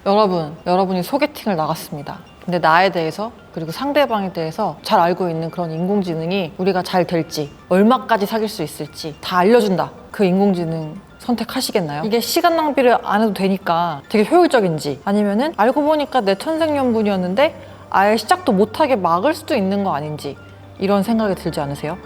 여러분이 소개팅을 나갔습니다. 근데 나에 대해서 그리고 상대방에 대해서 잘 알고 있는 그런 인공지능이 우리가 잘 될지, 얼마까지 사귈 수 있을지 다 알려준다. 그 인공지능 선택하시겠나요? 이게 시간 낭비를 안 해도 되니까 되게 효율적인지, 아니면은 알고 보니까 내 천생연분이었는데 아예 시작도 못하게 막을 수도 있는 거 아닌지, 이런 생각이 들지 않으세요?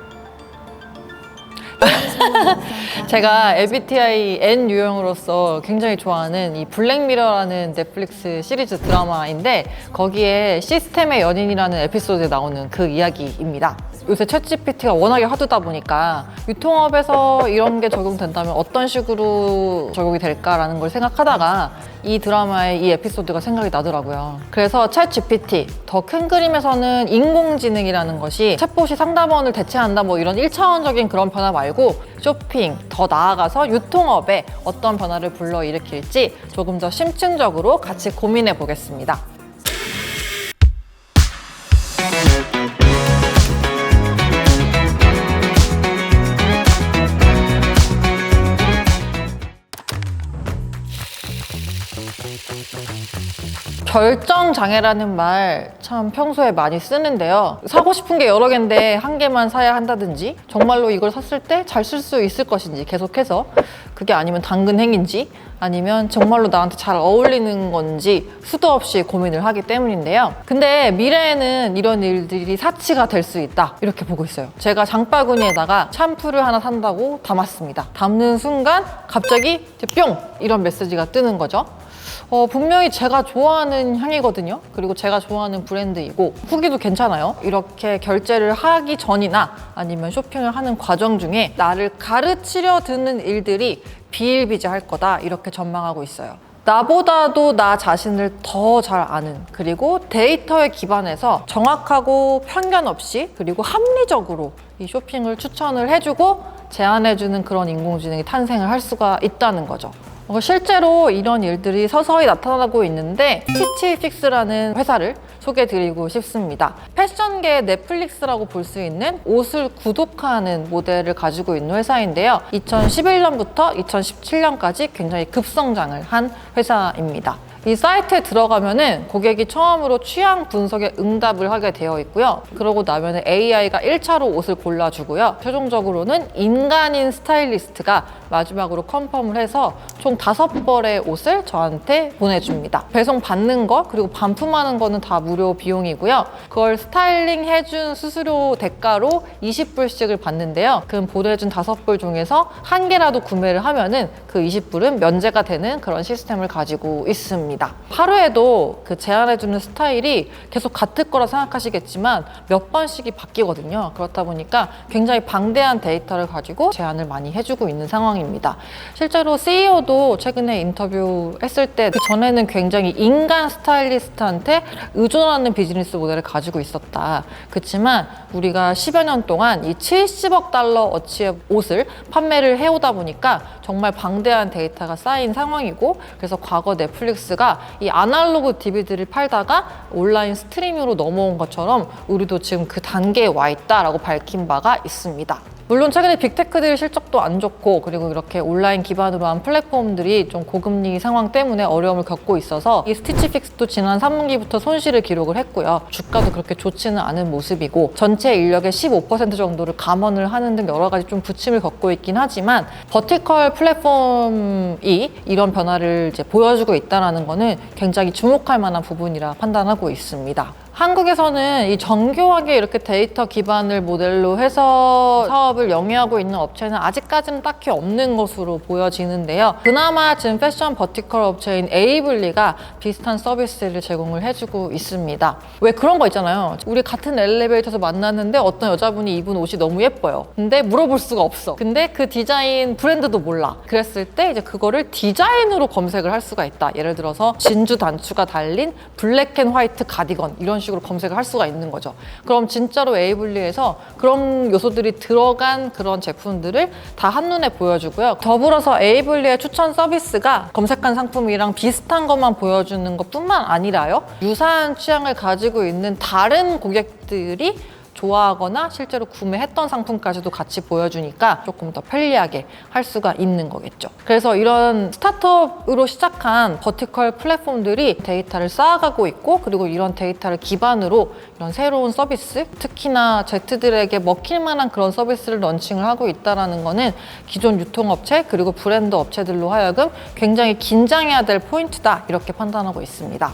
제가 MBTI N 유형으로서 굉장히 좋아하는 이 블랙미러라는 넷플릭스 시리즈 드라마인데, 거기에 시스템의 연인이라는 에피소드에 나오는 그 이야기입니다. 요새 챗GPT가 워낙에 화두다 보니까 유통업에서 이런 게 적용된다면 어떤 식으로 적용이 될까라는 걸 생각하다가 이 드라마의 이 에피소드가 생각이 나더라고요. 그래서 챗GPT, 더 큰 그림에서는 인공지능이라는 것이 챗봇이 상담원을 대체한다 뭐 이런 1차원적인 그런 변화 말고, 쇼핑, 더 나아가서 유통업에 어떤 변화를 불러일으킬지 조금 더 심층적으로 같이 고민해 보겠습니다. 결정장애라는 말 참 평소에 많이 쓰는데요. 사고 싶은 게 여러 개인데 한 개만 사야 한다든지, 정말로 이걸 샀을 때 잘 쓸 수 있을 것인지 계속해서, 그게 아니면 당근행인지, 아니면 정말로 나한테 잘 어울리는 건지 수도 없이 고민을 하기 때문인데요. 근데 미래에는 이런 일들이 사치가 될 수 있다, 이렇게 보고 있어요. 제가 장바구니에다가 샴푸를 하나 산다고 담았습니다. 담는 순간 갑자기 뿅! 이런 메시지가 뜨는 거죠. 분명히 제가 좋아하는 향이거든요. 그리고 제가 좋아하는 브랜드이고 후기도 괜찮아요. 이렇게 결제를 하기 전이나 아니면 쇼핑을 하는 과정 중에 나를 가르치려 드는 일들이 비일비재할 거다, 이렇게 전망하고 있어요. 나보다도 나 자신을 더 잘 아는, 그리고 데이터에 기반해서 정확하고 편견 없이 그리고 합리적으로 이 쇼핑을 추천을 해주고 제안해주는 그런 인공지능이 탄생을 할 수가 있다는 거죠. 실제로 이런 일들이 서서히 나타나고 있는데, 스티치픽스라는 회사를 소개해드리고 싶습니다. 패션계의 넷플릭스라고 볼 수 있는 옷을 구독하는 모델을 가지고 있는 회사인데요. 2011년부터 2017년까지 굉장히 급성장을 한 회사입니다. 이 사이트에 들어가면은 고객이 처음으로 취향 분석에 응답을 하게 되어 있고요. 그러고 나면은 AI가 1차로 옷을 골라주고요. 최종적으로는 인간인 스타일리스트가 마지막으로 컨펌을 해서 총 5벌의 옷을 저한테 보내줍니다. 배송 받는 거 그리고 반품하는 거는 다 무료 비용이고요. 그걸 스타일링 해준 수수료 대가로 20불씩을 받는데요. 그 보내준 5벌 중에서 한 개라도 구매를 하면은 그 20불은 면제가 되는 그런 시스템을 가지고 있습니다. 하루에도 그 제안해주는 스타일이 계속 같을 거라 생각하시겠지만 몇 번씩이 바뀌거든요. 그렇다 보니까 굉장히 방대한 데이터를 가지고 제안을 많이 해주고 있는 상황입니다. 실제로 CEO도 최근에 인터뷰했을 때 그 전에는 굉장히 인간 스타일리스트한테 의존하는 비즈니스 모델을 가지고 있었다. 그렇지만 우리가 10여 년 동안 이 70억 달러 어치의 옷을 판매를 해오다 보니까 정말 방대한 데이터가 쌓인 상황이고, 그래서 과거 넷플릭스가 이 아날로그 DVD를 팔다가 온라인 스트리밍으로 넘어온 것처럼 우리도 지금 그 단계에 와 있다라고 밝힌 바가 있습니다. 물론 최근에 빅테크들의 실적도 안 좋고, 그리고 이렇게 온라인 기반으로 한 플랫폼들이 좀 고금리 상황 때문에 어려움을 겪고 있어서 이 스티치픽스도 지난 3분기부터 손실을 기록을 했고요. 주가도 그렇게 좋지는 않은 모습이고, 전체 인력의 15% 정도를 감원을 하는 등 여러 가지 좀 부침을 겪고 있긴 하지만, 버티컬 플랫폼이 이런 변화를 이제 보여주고 있다는 거는 굉장히 주목할 만한 부분이라 판단하고 있습니다. 한국에서는 이 정교하게 이렇게 데이터 기반을 모델로 해서 사업을 영위하고 있는 업체는 아직까지는 딱히 없는 것으로 보여지는데요. 그나마 지금 패션 버티컬 업체인 에이블리가 비슷한 서비스를 제공을 해주고 있습니다. 왜 그런 거 있잖아요. 우리 같은 엘리베이터에서 만났는데 어떤 여자분이 입은 옷이 너무 예뻐요. 근데 물어볼 수가 없어. 근데 그 디자인 브랜드도 몰라. 그랬을 때 이제 그거를 디자인으로 검색을 할 수가 있다. 예를 들어서 진주 단추가 달린 블랙 앤 화이트 가디건, 이런 식으로 검색을 할 수가 있는 거죠. 그럼 진짜로 에이블리에서 그런 요소들이 들어간 그런 제품들을 다 한눈에 보여주고요. 더불어서 에이블리의 추천 서비스가 검색한 상품이랑 비슷한 것만 보여주는 것뿐만 아니라요. 유사한 취향을 가지고 있는 다른 고객들이 좋아하거나 실제로 구매했던 상품까지도 같이 보여주니까 조금 더 편리하게 할 수가 있는 거겠죠. 그래서 이런 스타트업으로 시작한 버티컬 플랫폼들이 데이터를 쌓아가고 있고, 그리고 이런 데이터를 기반으로 이런 새로운 서비스, 특히나 Z들에게 먹힐 만한 그런 서비스를 런칭을 하고 있다는 거는 기존 유통업체 그리고 브랜드 업체들로 하여금 굉장히 긴장해야 될 포인트다, 이렇게 판단하고 있습니다.